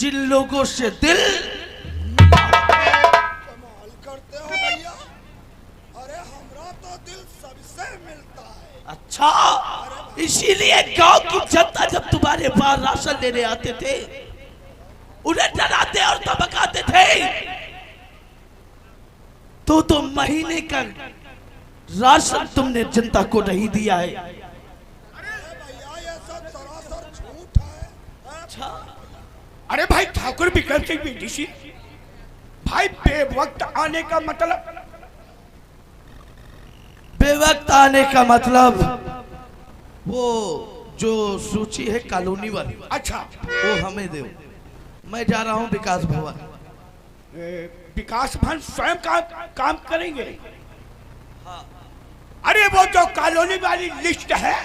जिन लोगों से दिल कमाल करते हो भैया। अरे हमरा तो दिल सबसे मिलता है। अच्छा, इसीलिए गांव की जनता जब तुम्हारे पास राशन लेने आते थे उन्हें डराते और धमकाते थे, तो महीने का राशन तुमने जनता को नहीं दिया है। अरे भैया ये सब सरासर झूठ है। अच्छा, अरे भाई ठाकुर विक्रम सिंह विदेशी भाई, बेवक्त आने का मतलब? बेवक्त आने का मतलब वो जो सूची है कॉलोनी वाली, अच्छा, वो हमें दो। मैं जा रहा हूँ विकास भवन। विकास भवन स्वयं काम करेंगे? अरे वो जो कॉलोनी वाली लिस्ट है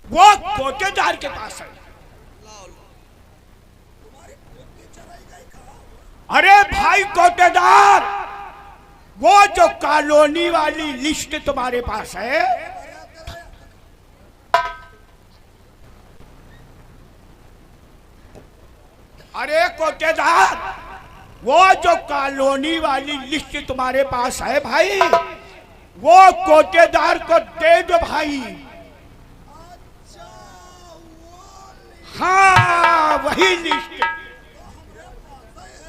वो कोटेदार के पास है। अरे भाई कोटेदार, वो जो कॉलोनी वाली लिस्ट तुम्हारे पास है, अरे कोटेदार, वो जो कॉलोनी वाली लिस्ट तुम्हारे पास है भाई, वो कोटेदार को दे दो भाई। हाँ वही लिस्ट।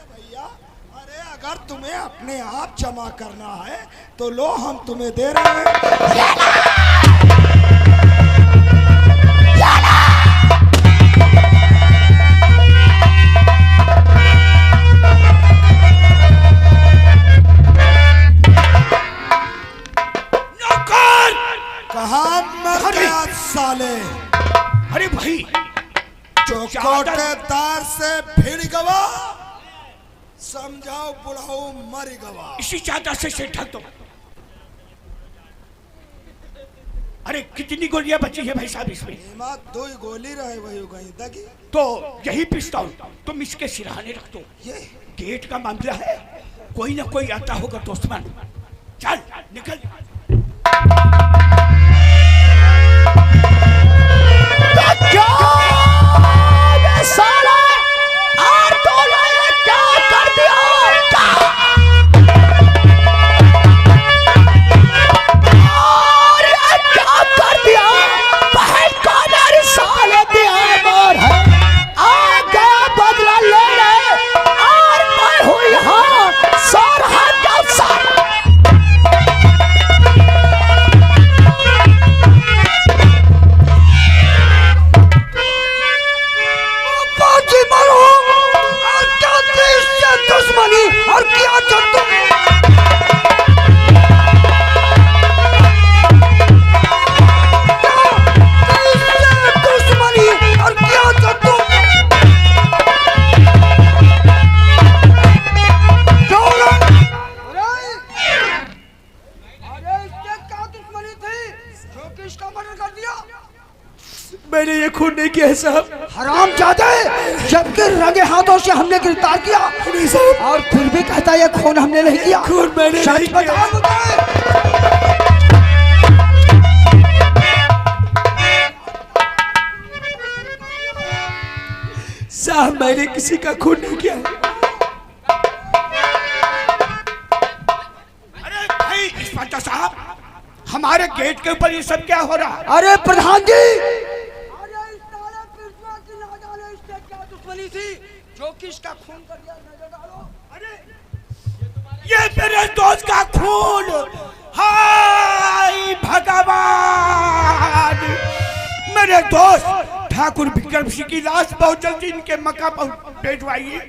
भैया अरे अगर तुम्हें अपने आप जमा करना है तो लो हम तुम्हें दे रहे हैं। कहाँ मर गया साले? अरे भाई जो कोटेदार से भिड़ गवा, समझाओ बुढ़ाओ मर गवा। इसी चादर से ढक दो। अरे कितनी गोलियां बची है भाई साहब इसमें? दो ही गोली रहे वही गई दगी। तो यही पिस्तौल तुम इसके सिरहाने रख दो। ये गेट का मामला है, कोई ना कोई आता होगा दुश्मन। चल निकल। साला और तूने ये क्या कर दिया? और ये क्या कर दिया? बहन का नारी साले दिया मोर है, आ गया बदला लेने और मैं हूँ यहाँ सोरहा का साला। दुश्मनी और क्या चाहते दुश्मनी और क्या चाहते? अरे इससे क्या दुश्मनी थी जो कि इसका मर्डर कर दिया? मैंने ये खून नहीं किया है साहब। हराम जाते, जबकि रंगे हाथों से हमने गिरफ्तार किया और फिर भी कहता है खून हमने नहीं किया। खून मैंने नहीं सच बता मुझे। साहब मैंने किसी का खून नहीं किया। अरे भाई इंस्पेक्टर साहब, हमारे गेट के ऊपर ये सब क्या हो रहा है? अरे प्रधान जी, जो किसका खून कर दिया नजर डालो। अरे ये मेरे दोस्त का खून, हाय भगवान! मेरे दोस्त ठाकुर विक्रम सिंह की लाश बहुत जल्दी इनके मकाम पर भेजवाइए।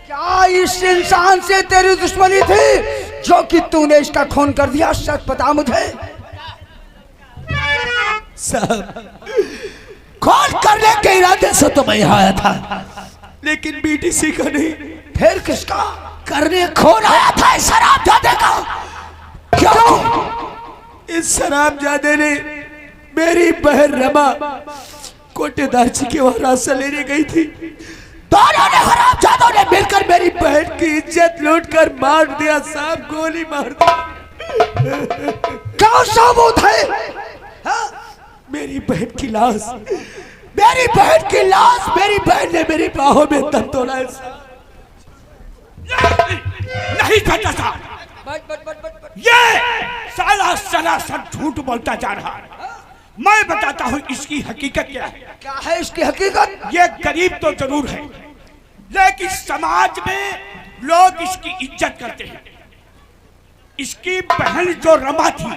क्या इस इंसान से तेरी दुश्मनी थी जो कि तूने इसका खून कर दिया? सच बता मुझे। साहब खून करने के इरादे से तो मैं यहाँ आया था, लेकिन बीटीसी का नहीं। फिर किसका? करने खून आया था इस शराबजादे का। क्यों? इस शराबजादे ने मेरी बहन रमा कोटेदार जी के वहां राशन लेने गई थी, दोनों ने हरामजादों ने मिलकर मेरी बहन की इज्जत लूट कर मार दिया साहब, गोली मार दिया। क्या सबूत है? हाँ? मेरी बहन की लाश, मेरी बहन की लाश, मेरी बहन ने मेरी बाहों में दम तोड़ा है साहब। नहीं चाचा साहब, ये साला सरासर झूठ बोलता जा रहा है। मैं बताता हूँ इसकी हकीकत क्या है। क्या है इसकी हकीकत? ये गरीब तो जरूर है, लेकिन समाज में लोग इसकी इज्जत करते हैं। इसकी बहन जो रमा थी,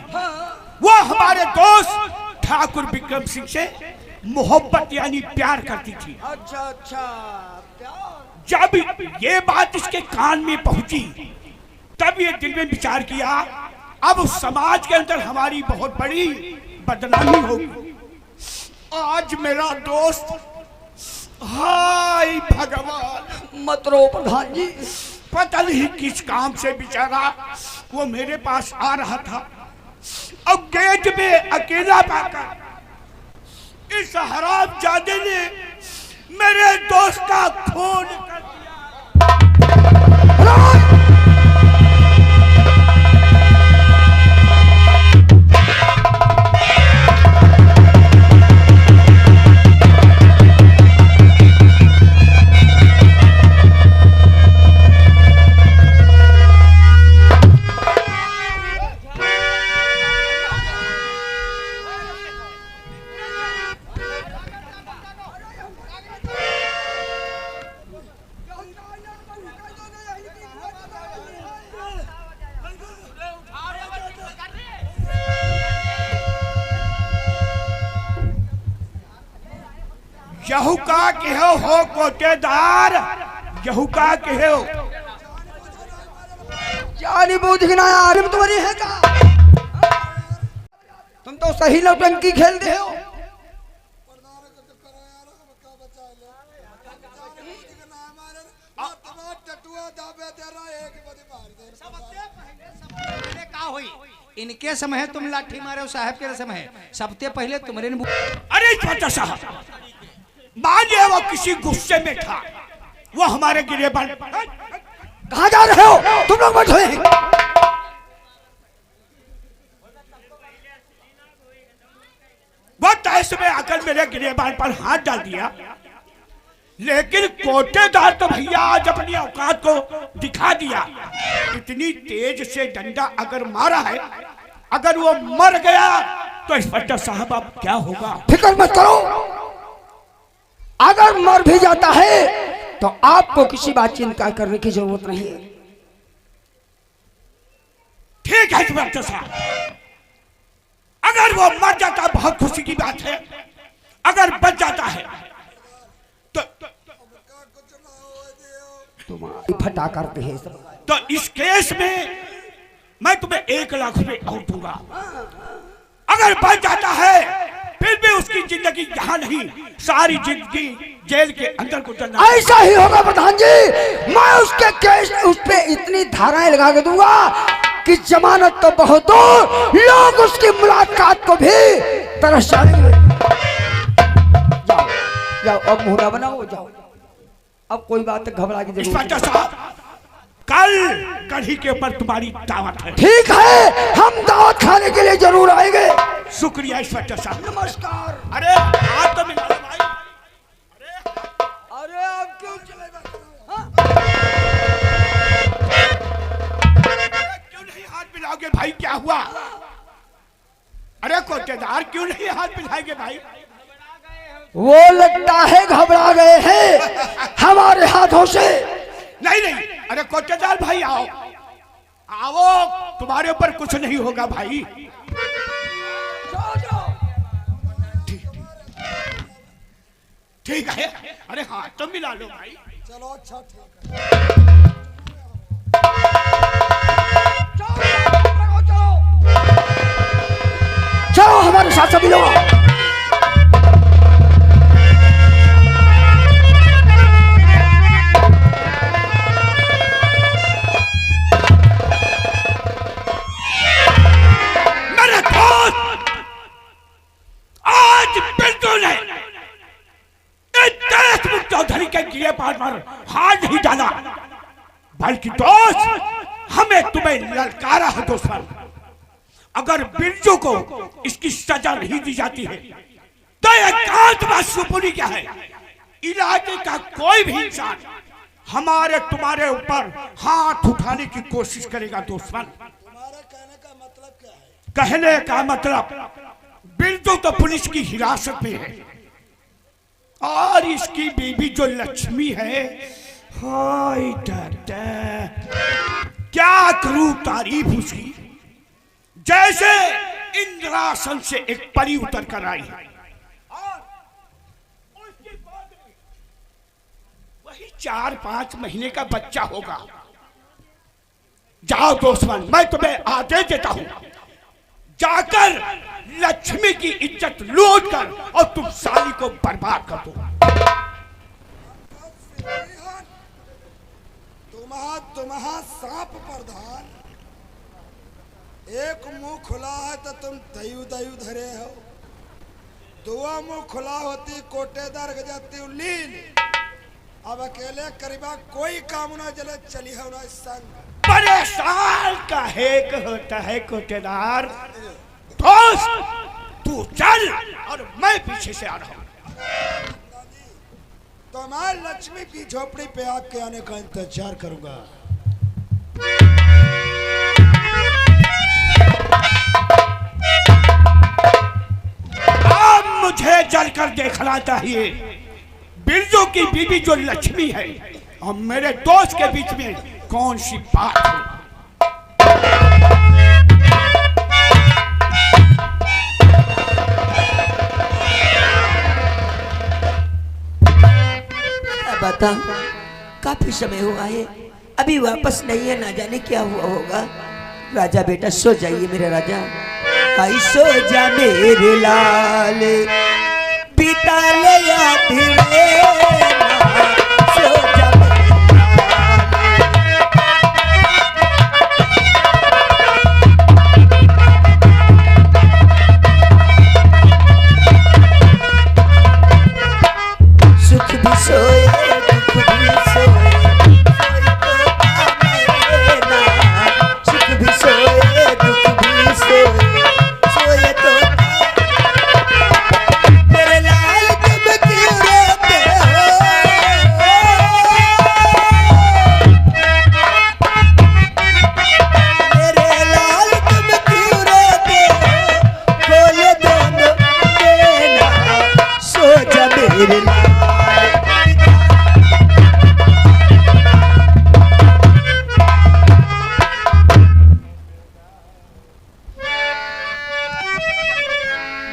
वो हमारे दोस्त ठाकुर विक्रम सिंह से मोहब्बत यानी प्यार करती थी। अच्छा अच्छा, जब ये बात इसके कान में पहुंची, तब ये दिल में विचार किया अब समाज के अंदर हमारी बहुत बड़ी बदनामी होगी। आज मेरा दोस्त, हाय भगवान, मत रो प्रधान जी। पता नहीं किस काम से बेचारा वो मेरे पास आ रहा था, अब गेट में अकेला पाकर इस हरामजादे ने मेरे दोस्त का खून कर दिया। यहू का कहो हो कोटेदार, यहू का कहो। जानी बूझ के ना यार तुम्हारी है का? तुम तो सही नौटंकी खेलते हो। इनके समय है तुम लाठी मारे हो, साहब के समय है सबसे पहले तुम्हारे। अरे चाचा साहब, मान लिया वो किसी गुस्से में था, वो हमारे गिरेबान। कहाँ जा रहे हो तुम लोग? बैठो यहीं। वो तैस में आकर मेरे गिरेबान पर हाथ डाल दिया, लेकिन कोटेदार तो भैया आज अपनी औकात को दिखा दिया। इतनी तेज से डंडा अगर मारा है, अगर वो मर गया तो इंस्पेक्टर साहब अब क्या होगा? फिक्र मत करो, अगर मर भी जाता है तो आपको किसी बात चिंता करने की जरूरत नहीं है। ठीक है इंस्पेक्टर साहब, अगर वो मर जाता बहुत खुशी की बात है, अगर बच जाता है तो तुम्हारी फटा करते हैं। तो इस केस में मैं तुम्हें 1 लाख रुपए और दूंगा। अगर बच जाता है फिर भी उसकी जिंदगी यहाँ नहीं, सारी जिंदगी जेल के अंदर गुजरना। ऐसा ही होगा प्रधान जी। मैं उसके केस उस पे इतनी धाराएं लगा के दूंगा कि जमानत तो बहुत दूर, लोग उसकी मुलाकात को भी तरस जाएंगे। जाओ जाओ, अब मुहरा बनाओ, जाओ। अब कोई बात घबरा की जरूरत इंस्पेक्टर साहब, कल कढ़ी के ऊपर तुम्हारी दावत है। ठीक है, हम दावत खाने के लिए जरूर आएंगे। शुक्रिया इंस्पेक्टर साहब। नमस्कार। अरे हाथ तो मिला लो भाई। अरे आप क्यों चले गए? क्यों नहीं हाथ मिलाओगे भाई? क्या हुआ? अरे कोटेदार क्यों नहीं हाथ मिलाएंगे भाई? वो लगता है घबरा गए हैं हमारे हाथों से। नहीं नहीं, अरे कोटेदार भाई आओ आओ, तुम्हारे ऊपर कुछ नहीं होगा भाई। ठीक है, अरे हाथ तो मिला लो भाई। चलो अच्छा ठीक है। चलो हमारे साथ सभी लोग। के गिरे पार पर हाथ नहीं डाला, बल्कि दोस्त हमें तुम्हें ललकारा है दुश्मन। अगर बिरजू को इसकी सजा नहीं दी जाती है तो एकांत शिवपुरी क्या है, इलाके का कोई भी इंसान हमारे तुम्हारे ऊपर हाथ उठाने की कोशिश करेगा दुश्मन। तुम्हारे कहने का मतलब क्या है? कहने का मतलब बिरजू तो पुलिस की हिरासत में है और इसकी बीवी जो लक्ष्मी है, हाय डर क्या करूं तारीफ उसकी, जैसे इंद्रासन से एक परी उतर कर आई है। और उसके बाद वही 4-5 महीने का बच्चा होगा। जाओ दुश्मन, मैं तुम्हें आदेश देता हूं, जाकर लक्ष्मी की इज्जत लूट कर और तुम साली को बर्बाद कर दो। तुम्हारा सांप प्रधान, एक मुंह खुला है तो तुम दयु दयु धरे हो, दुआ मुंह खुला होती कोटेदार जाती लील। अब अकेले करीबा कोई काम ना चले, चली हो ना संग। परेशान काहे का होता है कोटेदार, दोस्त तू चल और मैं पीछे से आ रहा हूं। तो मैं लक्ष्मी की झोपड़ी पे आपके आने का इंतजार करूंगा। अब मुझे जलकर देखना चाहिए बिरजू की बीवी जो लक्ष्मी है और मेरे दोस्त के बीच में कौन सी बात है। बता, काफी समय हुआ है, अभी वापस नहीं है, ना जाने क्या हुआ होगा। राजा बेटा सो जाइए मेरे राजा, आई सो जा मेरे लाल, बीता ले याद रे ना, सो जा सुख भी सोए दुख भी सोए, सुख भी सोए दुख भी सोए, सोए तो मेरे लाल तुम क्यों रोते हो, मेरे लाल तुम क्यों रोते हो, बोले दोनों देना, सो जा मेरे लाल।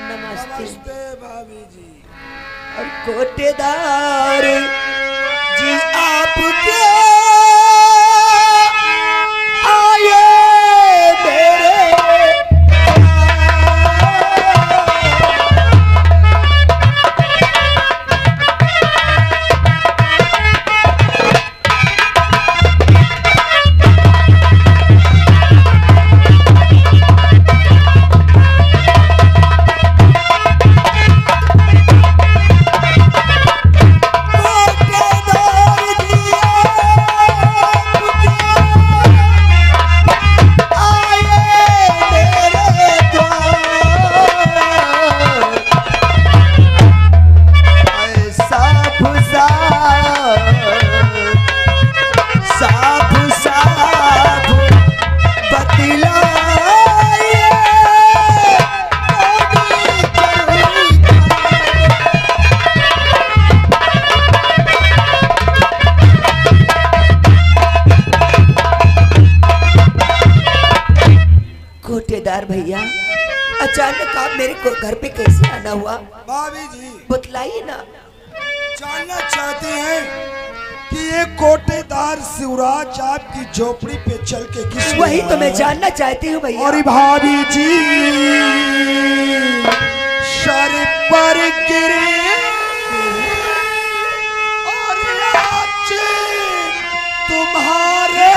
नमस्ते भाभी जी। और कोटेदार जी आप क्या आए मेरे कोटेदार भैया, अचानक आप मेरे को घर पे कैसे आना हुआ, भाभी जी बतलाइए ना। जानना चाहते हैं कि ये कोटेदार शिवराज आपकी झोपड़ी पे चल के किस लिए वही तो मैं आया? जानना चाहती हूँ भैया। और भाभी जी सर पर गिरे और आज तुम्हारे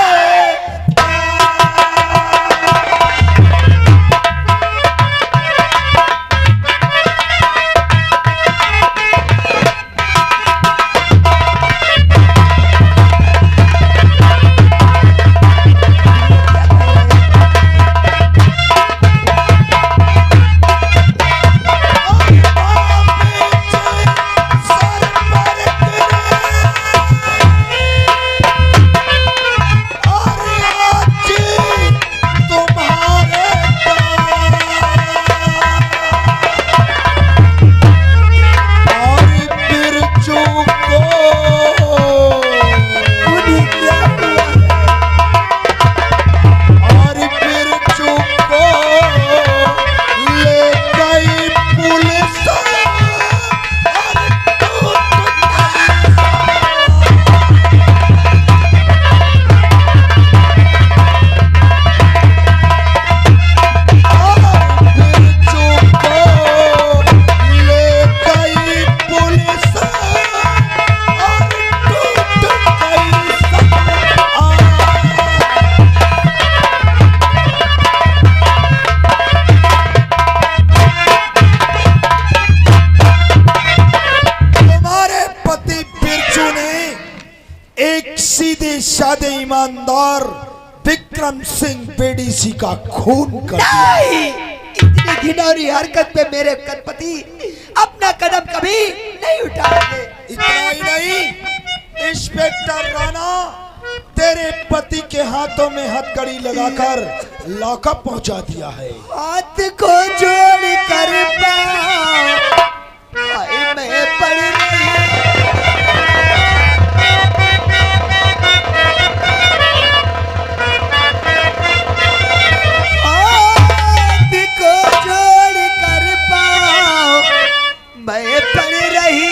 सीधे साधे ईमानदार विक्रम सिंह बेड़ी जी का खून कर दिया। नहीं, इतनी घिनौनी हरकत पे मेरे पति अपना कदम कभी नहीं उठाएंगे। इतना ही नहीं, इंस्पेक्टर राणा तेरे पति के हाथों में हथकड़ी लगाकर लॉकअप पहुंचा दिया है। हाथ को जोड़ कर मैं पड़ रही। हाथ को जोड़ कर मैं पड़ रही,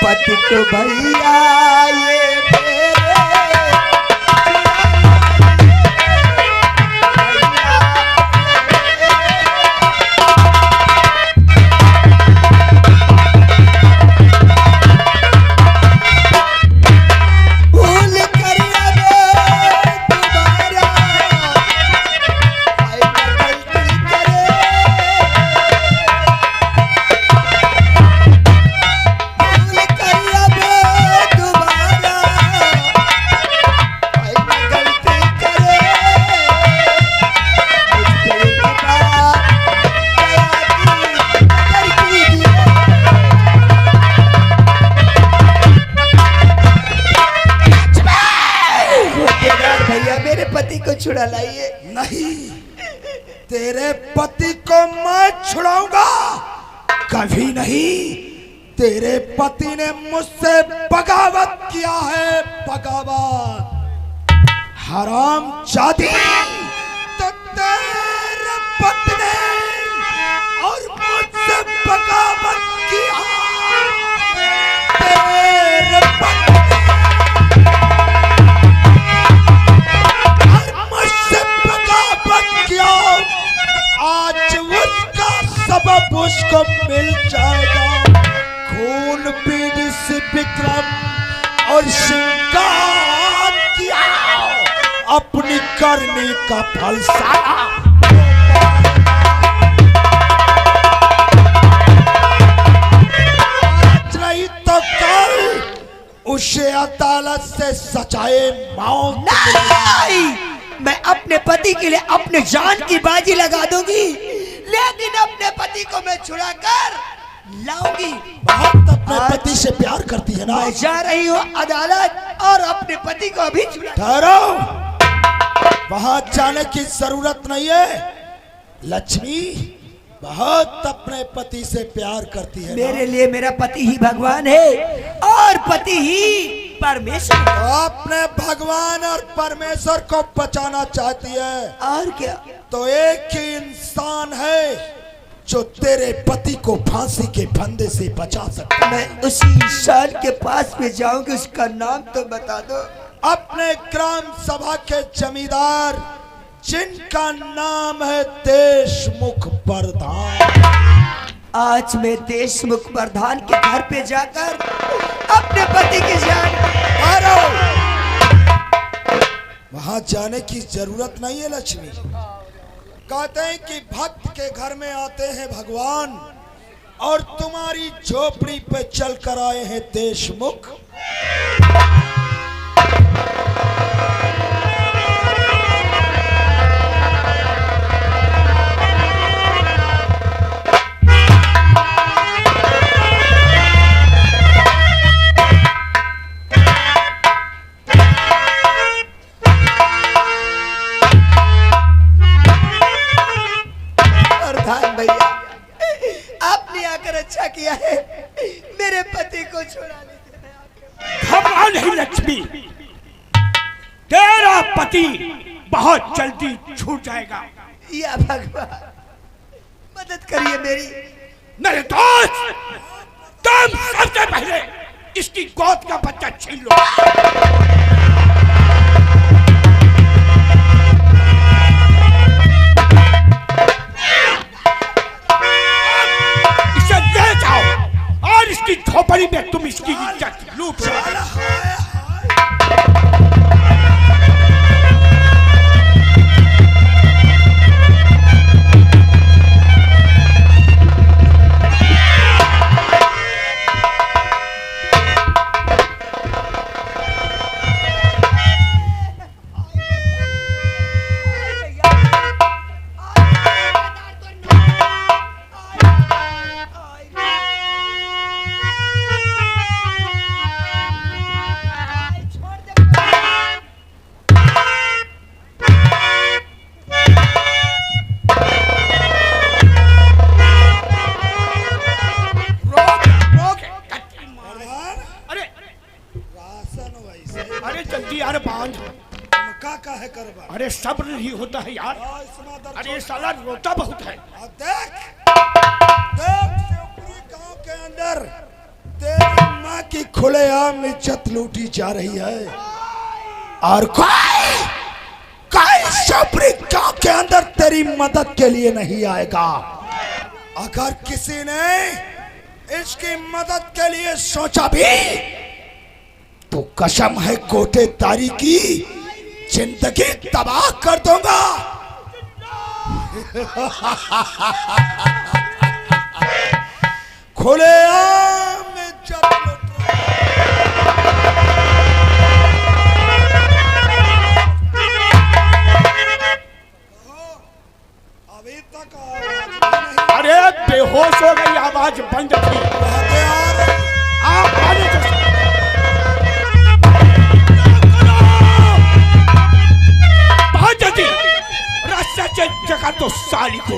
पति को भैया ये छुड़ा लाइए। नहीं, तेरे पति को मैं छुड़ाऊंगा कभी नहीं। तेरे पति ने मुझसे बगावत किया है, बगावत। हराम जादी, तो तेरे पति ने और मुझसे बगावत किया। तेरे पति आज उसका सबब उसको मिल जाएगा। खून पीढ़ी से विक्रम और शिकार किया, अपनी करने का फल सारा। आज नहीं तो कल उसे अदालत से सजाए मौत। नहीं, मैं अपने पति के लिए अपने जान की बाजी लगा दूंगी, लेकिन अपने पति को मैं छुड़ा कर लाऊंगी। बहुत अपने पति से प्यार करती है ना। मैं जा रही हूँ अदालत और अपने पति को अभी छुड़ा। ठहरो, वहां जाने की जरूरत नहीं है। लक्ष्मी बहुत अपने पति से प्यार करती है। मेरे लिए मेरा पति ही भगवान है और पति ही परमेश्वर। तो अपने भगवान और परमेश्वर को बचाना चाहती है और क्या? तो एक ही इंसान है जो तेरे पति को फांसी के फंदे से बचा सकता है। मैं उसी इंसान के पास में जाऊंगी, उसका नाम तो बता दो। अपने ग्राम सभा के जमींदार जिनका नाम है देशमुख प्रधान। आज मैं देशमुख प्रधान के घर पे जाकर अपने पति की जान। वहां जाने की जरूरत नहीं है लक्ष्मी। कहते हैं कि भक्त के घर में आते हैं भगवान, और तुम्हारी झोपड़ी पे चल कर आए हैं देशमुख। अच्छा किया है, मेरे पति को छुड़ा लीजिए। घबरा नहीं लक्ष्मी, तेरा पति बहुत जल्दी छूट जाएगा। या भगवान मदद करिए मेरी। मेरे दोस्त, तुम सबसे पहले इसकी गोद का बच्चा छीन लो। इसे ले जाओ और इसकी झोपड़ी में तुम इसकी इज्जत लूट लो। जल्दी यार बांध। का है करवा। अरे सब्र नहीं होता है यार। अरे साला रोता बहुत है। देख देख शिवपुरी गांव के अंदर तेरी माँ की खुलेआम इज्जत लूटी जा रही है और कोई शिवपुरी गांव के अंदर तेरी मदद के लिए नहीं आएगा। अगर किसी ने इसकी मदद के लिए सोचा भी तो कसम है कोटेदारी की जिंदगी तबाह कर दूंगा। खुलेआम में जब अभी तक अरे बेहोश हो गई, आवाज बंद थी। आप आने तो जल्दी रास्ता जगह तो साली को।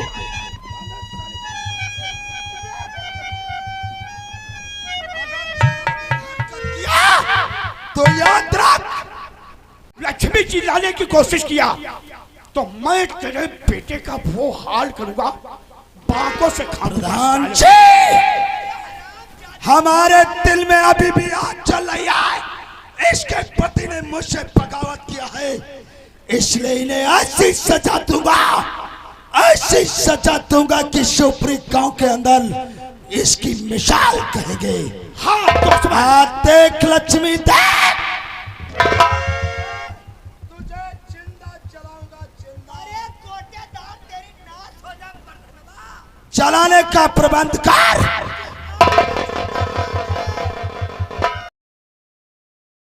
तो याद रख, लक्ष्मी चिल्लाने की कोशिश किया तो मैं तेरे बेटे का वो हाल करूंगा, बाकों से खानदान। हमारे दिल में अभी भी आग चल रही है। इसके पति ने मुझसे बगावत किया है, इसलिए इन्हें ऐसी सजा दूंगा, ऐसी सजा दूंगा कि शिवपुरी गांव के अंदर इसकी मिसाल कहेंगे। हाँ देख लक्ष्मी, देख तुझे जिंदा जलाऊंगा, जिंदा। अरे कोटेदार तेरी नाश हो जा। चलाने का प्रबंध कर।